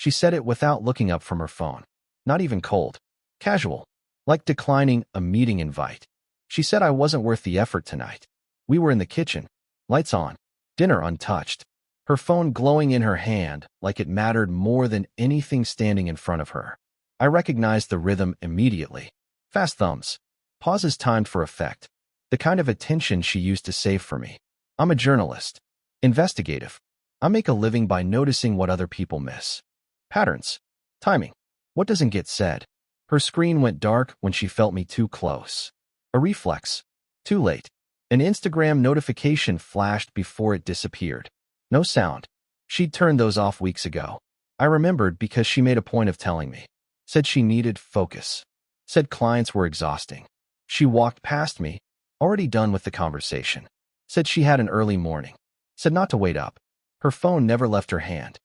She said it without looking up from her phone. Not even cold. Casual. Like declining a meeting invite. She said I wasn't worth the effort tonight. We were in the kitchen. Lights on. Dinner untouched. Her phone glowing in her hand like it mattered more than anything standing in front of her. I recognized the rhythm immediately. Fast thumbs. Pauses timed for effect. The kind of attention she used to save for me. I'm a journalist. Investigative. I make a living by noticing what other people miss. Patterns. Timing. What doesn't get said? Her screen went dark when she felt me too close. A reflex. Too late. An Instagram notification flashed before it disappeared. No sound. She'd turned those off weeks ago. I remembered because she made a point of telling me. Said she needed focus. Said clients were exhausting. She walked past me, already done with the conversation. Said she had an early morning. Said not to wait up. Her phone never left her hand.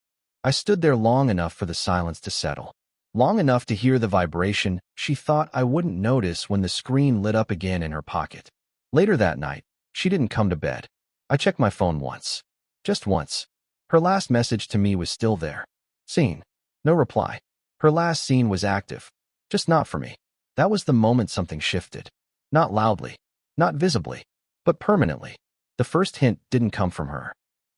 I stood there long enough for the silence to settle. Long enough to hear the vibration she thought I wouldn't notice when the screen lit up again in her pocket. Later that night, she didn't come to bed. I checked my phone once. Just once. Her last message to me was still there. Seen. No reply. Her last scene was active. Just not for me. That was the moment something shifted. Not loudly. Not visibly. But permanently. The first hint didn't come from her.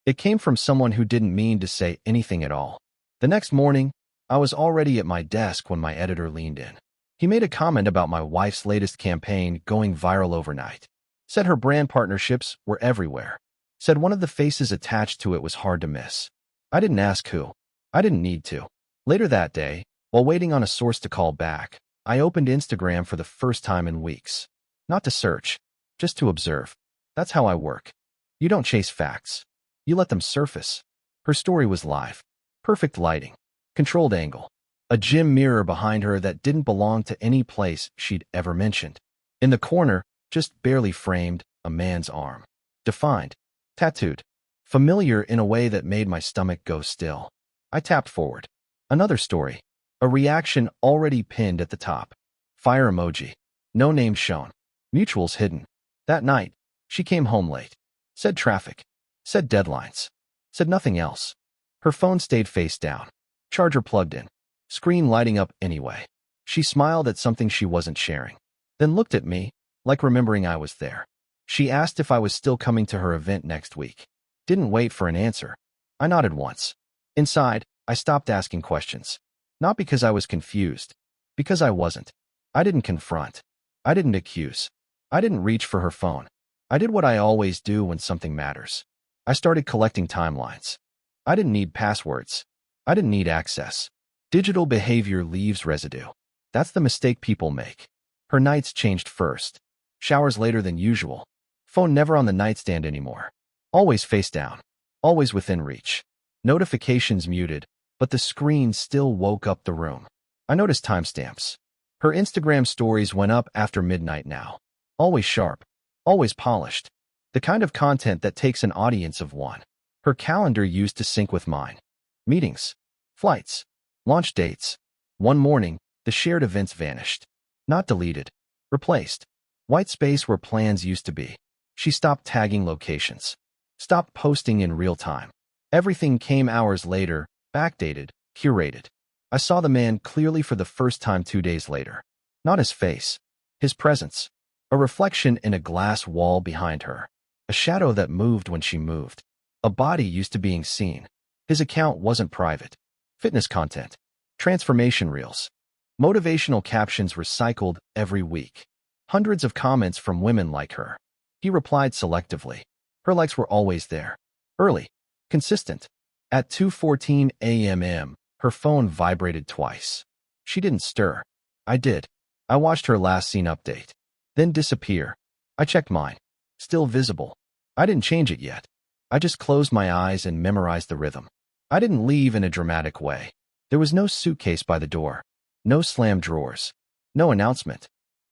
It came from someone who didn't mean to say anything at all. The next morning, I was already at my desk when my editor leaned in. He made a comment about my wife's latest campaign going viral overnight. Said her brand partnerships were everywhere. Said one of the faces attached to it was hard to miss. I didn't ask who. I didn't need to. Later that day, while waiting on a source to call back, I opened Instagram for the first time in weeks. Not to search, just to observe. That's how I work. You don't chase facts. You let them surface. Her story was live. Perfect lighting. Controlled angle. A gym mirror behind her that didn't belong to any place she'd ever mentioned. In the corner, just barely framed, a man's arm. Defined. Tattooed. Familiar in a way that made my stomach go still. I tapped forward. Another story. A reaction already pinned at the top. Fire emoji. No name shown. Mutuals hidden. That night, she came home late. Said traffic. Said deadlines. Said nothing else. Her phone stayed face down. Charger plugged in. Screen lighting up anyway. She smiled at something she wasn't sharing. Then looked at me, like remembering I was there. She asked if I was still coming to her event next week. Didn't wait for an answer. I nodded once. Inside, I stopped asking questions. Not because I was confused. Because I wasn't. I didn't confront. I didn't accuse. I didn't reach for her phone. I did what I always do when something matters. I started collecting timelines. I didn't need passwords. I didn't need access. Digital behavior leaves residue. That's the mistake people make. Her nights changed first. Showers later than usual. Phone never on the nightstand anymore. Always face down. Always within reach. Notifications muted, but the screen still woke up the room. I noticed timestamps. Her Instagram stories went up after midnight now. Always sharp. Always polished. The kind of content that takes an audience of one. Her calendar used to sync with mine. Meetings. Flights. Launch dates. One morning, the shared events vanished. Not deleted. Replaced. White space where plans used to be. She stopped tagging locations. Stopped posting in real time. Everything came hours later, backdated, curated. I saw the man clearly for the first time 2 days later. Not his face. His presence. A reflection in a glass wall behind her. A shadow that moved when she moved. A body used to being seen. His account wasn't private. Fitness content. Transformation reels. Motivational captions recycled every week. Hundreds of comments from women like her. He replied selectively. Her likes were always there. Early. Consistent. At 2:14 a.m., her phone vibrated twice. She didn't stir. I did. I watched her last seen update. Then disappear. I checked mine. Still visible. I didn't change it yet. I just closed my eyes and memorized the rhythm. I didn't leave in a dramatic way. There was no suitcase by the door. No slammed drawers. No announcement.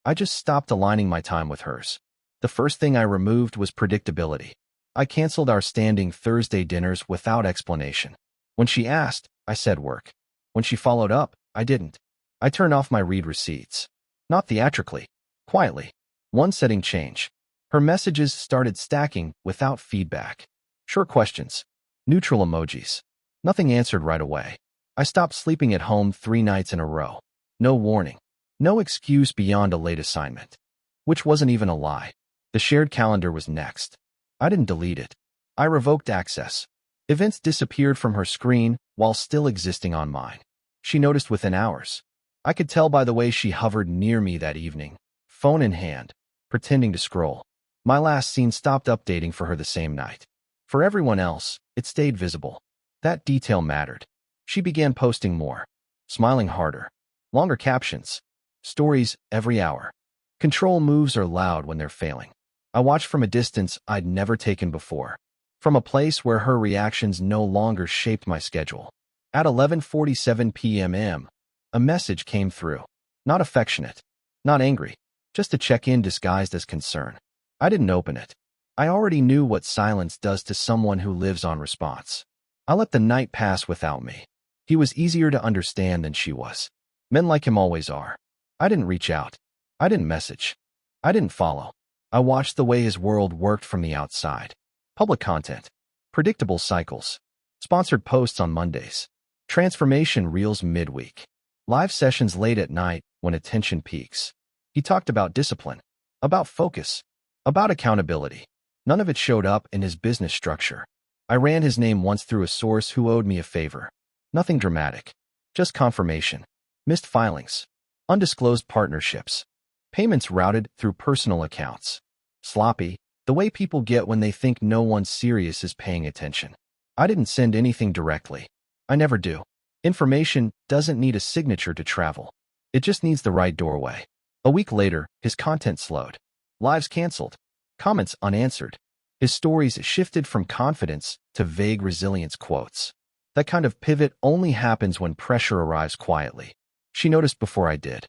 I just stopped aligning my time with hers. The first thing I removed was predictability. I canceled our standing Thursday dinners without explanation. When she asked, I said work. When she followed up, I didn't. I turned off my read receipts. Not theatrically. Quietly. One setting change. Her messages started stacking without feedback. Short questions. Neutral emojis. Nothing answered right away. I stopped sleeping at home 3 nights in a row. No warning. No excuse beyond a late assignment. Which wasn't even a lie. The shared calendar was next. I didn't delete it. I revoked access. Events disappeared from her screen while still existing on mine. She noticed within hours. I could tell by the way she hovered near me that evening, phone in hand, pretending to scroll. My last scene stopped updating for her the same night. For everyone else, it stayed visible. That detail mattered. She began posting more, smiling harder, longer captions, stories every hour. Control moves are loud when they're failing. I watched from a distance I'd never taken before, from a place where her reactions no longer shaped my schedule. At 11:47 p.m., a message came through. Not affectionate, not angry, just a check-in disguised as concern. I didn't open it. I already knew what silence does to someone who lives on response. I let the night pass without me. He was easier to understand than she was. Men like him always are. I didn't reach out. I didn't message. I didn't follow. I watched the way his world worked from the outside. Public content. Predictable cycles. Sponsored posts on Mondays. Transformation reels midweek. Live sessions late at night when attention peaks. He talked about discipline, about focus, about accountability. None of it showed up in his business structure. I ran his name once through a source who owed me a favor. Nothing dramatic. Just confirmation. Missed filings. Undisclosed partnerships. Payments routed through personal accounts. Sloppy, the way people get when they think no one serious is paying attention. I didn't send anything directly. I never do. Information doesn't need a signature to travel. It just needs the right doorway. A week later, his content slowed. Lives canceled. Comments unanswered. His stories shifted from confidence to vague resilience quotes. That kind of pivot only happens when pressure arrives quietly. She noticed before I did.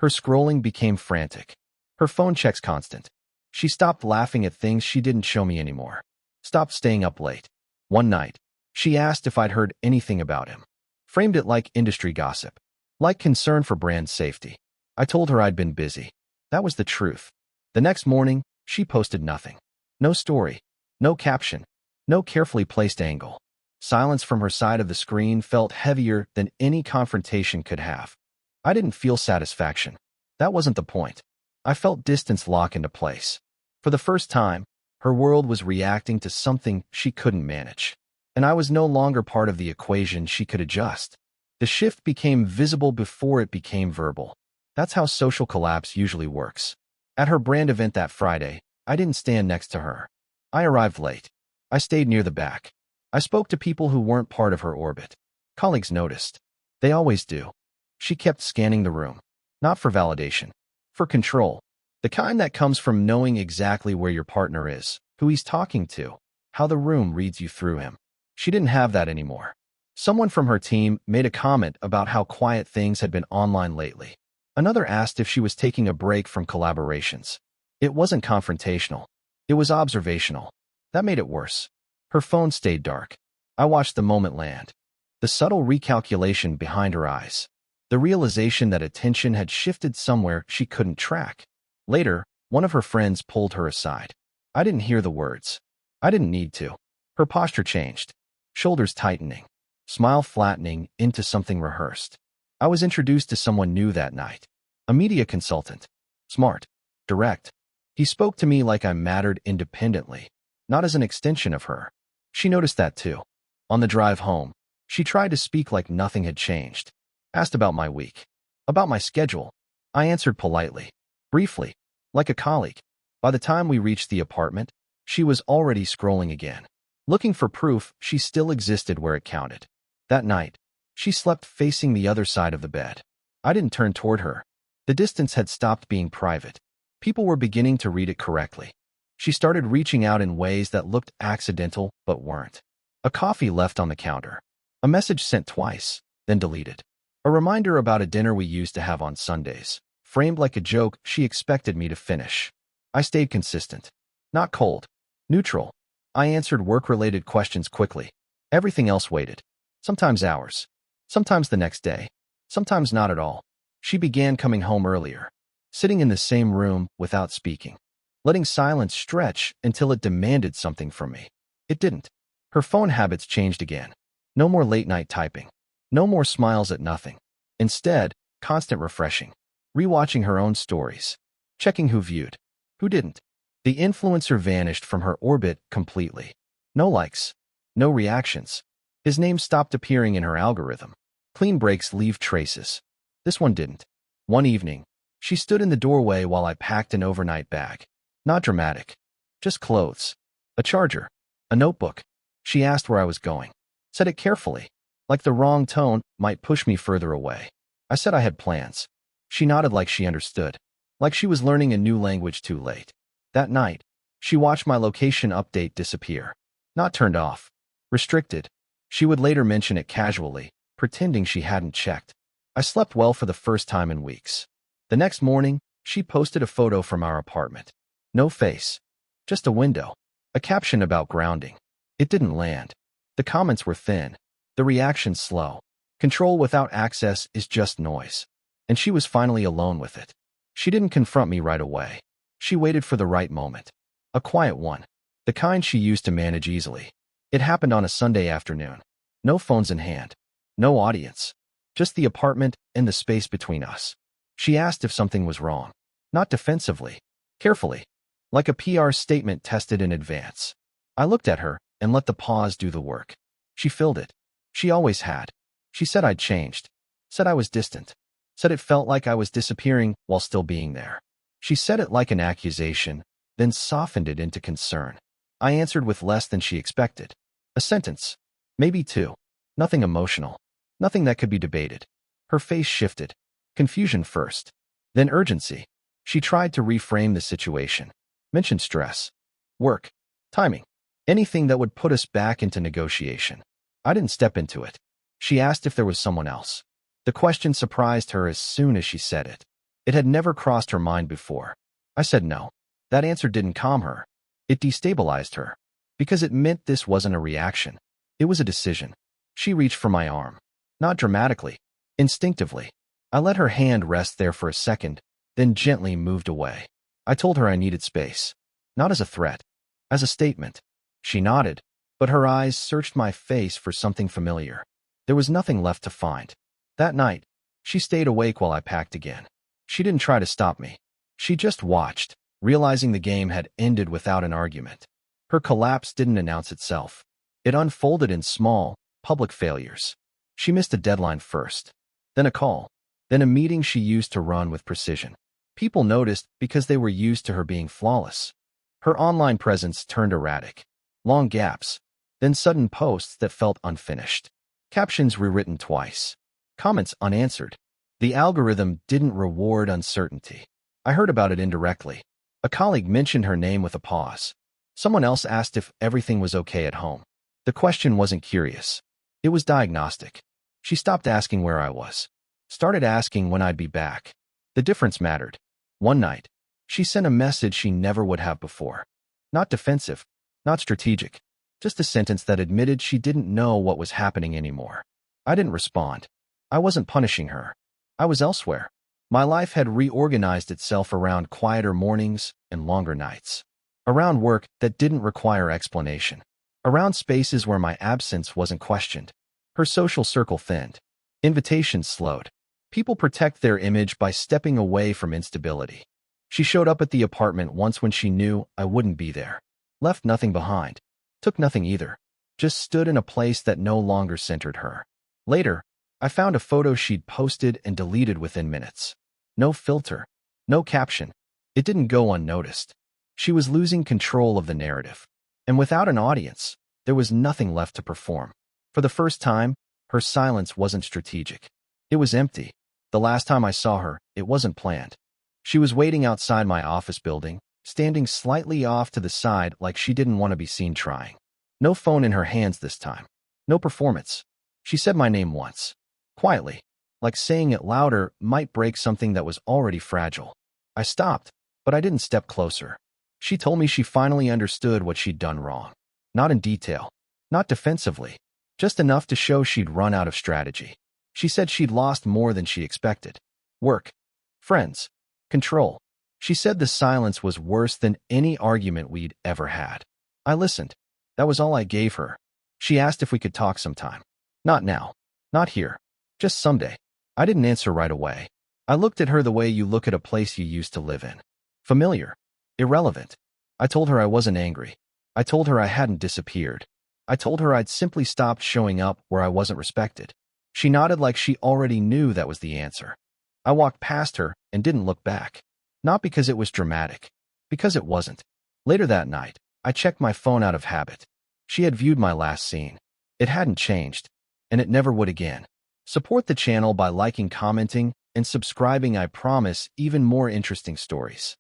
Her scrolling became frantic. Her phone checks constant. She stopped laughing at things she didn't show me anymore. Stopped staying up late. One night, she asked if I'd heard anything about him. Framed it like industry gossip. Like concern for brand safety. I told her I'd been busy. That was the truth. The next morning, she posted nothing. No story. No caption. No carefully placed angle. Silence from her side of the screen felt heavier than any confrontation could have. I didn't feel satisfaction. That wasn't the point. I felt distance lock into place. For the first time, her world was reacting to something she couldn't manage. And I was no longer part of the equation she could adjust. The shift became visible before it became verbal. That's how social collapse usually works. At her brand event that Friday, I didn't stand next to her. I arrived late. I stayed near the back. I spoke to people who weren't part of her orbit. Colleagues noticed. They always do. She kept scanning the room. Not for validation. For control. The kind that comes from knowing exactly where your partner is, who he's talking to, how the room reads you through him. She didn't have that anymore. Someone from her team made a comment about how quiet things had been online lately. Another asked if she was taking a break from collaborations. It wasn't confrontational. It was observational. That made it worse. Her phone stayed dark. I watched the moment land. The subtle recalculation behind her eyes. The realization that attention had shifted somewhere she couldn't track. Later, one of her friends pulled her aside. I didn't hear the words. I didn't need to. Her posture changed. Shoulders tightening. Smile flattening into something rehearsed. I was introduced to someone new that night. A media consultant. Smart. Direct. He spoke to me like I mattered independently, not as an extension of her. She noticed that too. On the drive home, she tried to speak like nothing had changed. Asked about my week. About my schedule. I answered politely. Briefly. Like a colleague. By the time we reached the apartment, she was already scrolling again. Looking for proof she still existed where it counted. That night, she slept facing the other side of the bed. I didn't turn toward her. The distance had stopped being private. People were beginning to read it correctly. She started reaching out in ways that looked accidental but weren't. A coffee left on the counter. A message sent twice, then deleted. A reminder about a dinner we used to have on Sundays, framed like a joke she expected me to finish. I stayed consistent. Not cold. Neutral. I answered work-related questions quickly. Everything else waited. Sometimes hours. Sometimes the next day. Sometimes not at all. She began coming home earlier. Sitting in the same room without speaking. Letting silence stretch until it demanded something from me. It didn't. Her phone habits changed again. No more late-night typing. No more smiles at nothing. Instead, constant refreshing. Rewatching her own stories. Checking who viewed. Who didn't. The influencer vanished from her orbit completely. No likes. No reactions. His name stopped appearing in her algorithm. Clean breaks leave traces. This one didn't. One evening, she stood in the doorway while I packed an overnight bag. Not dramatic. Just clothes. A charger. A notebook. She asked where I was going. Said it carefully. Like the wrong tone might push me further away. I said I had plans. She nodded like she understood. Like she was learning a new language too late. That night, she watched my location update disappear. Not turned off. Restricted. She would later mention it casually, pretending she hadn't checked. I slept well for the first time in weeks. The next morning, she posted a photo from our apartment. No face. Just a window. A caption about grounding. It didn't land. The comments were thin. The reaction slow. Control without access is just noise. And she was finally alone with it. She didn't confront me right away. She waited for the right moment. A quiet one. The kind she used to manage easily. It happened on a Sunday afternoon. No phones in hand. No audience. Just the apartment and the space between us. She asked if something was wrong. Not defensively. Carefully. Like a PR statement tested in advance. I looked at her and let the pause do the work. She filled it. She always had. She said I'd changed. Said I was distant. Said it felt like I was disappearing while still being there. She said it like an accusation, then softened it into concern. I answered with less than she expected. A sentence. Maybe two. Nothing emotional. Nothing that could be debated. Her face shifted. Confusion first. Then urgency. She tried to reframe the situation. Mentioned stress. Work. Timing. Anything that would put us back into negotiation. I didn't step into it. She asked if there was someone else. The question surprised her as soon as she said it. It had never crossed her mind before. I said no. That answer didn't calm her. It destabilized her. Because it meant this wasn't a reaction. It was a decision. She reached for my arm. Not dramatically. Instinctively. I let her hand rest there for a second, then gently moved away. I told her I needed space. Not as a threat. As a statement. She nodded, but her eyes searched my face for something familiar. There was nothing left to find. That night, she stayed awake while I packed again. She didn't try to stop me. She just watched, realizing the game had ended without an argument. Her collapse didn't announce itself. It unfolded in small, public failures. She missed a deadline first, then a call, then a meeting she used to run with precision. People noticed because they were used to her being flawless. Her online presence turned erratic. Long gaps, then sudden posts that felt unfinished. Captions rewritten twice. Comments unanswered. The algorithm didn't reward uncertainty. I heard about it indirectly. A colleague mentioned her name with a pause. Someone else asked if everything was okay at home. The question wasn't curious. It was diagnostic. She stopped asking where I was. Started asking when I'd be back. The difference mattered. One night, she sent a message she never would have before. Not defensive, not strategic. Just a sentence that admitted she didn't know what was happening anymore. I didn't respond. I wasn't punishing her. I was elsewhere. My life had reorganized itself around quieter mornings and longer nights. Around work that didn't require explanation. Around spaces where my absence wasn't questioned. Her social circle thinned. Invitations slowed. People protect their image by stepping away from instability. She showed up at the apartment once when she knew I wouldn't be there. Left nothing behind. Took nothing either. Just stood in a place that no longer centered her. Later, I found a photo she'd posted and deleted within minutes. No filter. No caption. It didn't go unnoticed. She was losing control of the narrative. And without an audience, there was nothing left to perform. For the first time, her silence wasn't strategic. It was empty. The last time I saw her, it wasn't planned. She was waiting outside my office building, standing slightly off to the side like she didn't want to be seen trying. No phone in her hands this time. No performance. She said my name once. Quietly, like saying it louder might break something that was already fragile. I stopped, but I didn't step closer. She told me she finally understood what she'd done wrong. Not in detail. Not defensively. Just enough to show she'd run out of strategy. She said she'd lost more than she expected. Work. Friends. Control. She said the silence was worse than any argument we'd ever had. I listened. That was all I gave her. She asked if we could talk sometime. Not now. Not here. Just someday. I didn't answer right away. I looked at her the way you look at a place you used to live in. Familiar. Irrelevant. I told her I wasn't angry. I told her I hadn't disappeared. I told her I'd simply stopped showing up where I wasn't respected. She nodded like she already knew that was the answer. I walked past her and didn't look back. Not because it was dramatic. Because it wasn't. Later that night, I checked my phone out of habit. She had viewed my last scene. It hadn't changed. And it never would again. Support the channel by liking, commenting, and subscribing. I promise even more interesting stories.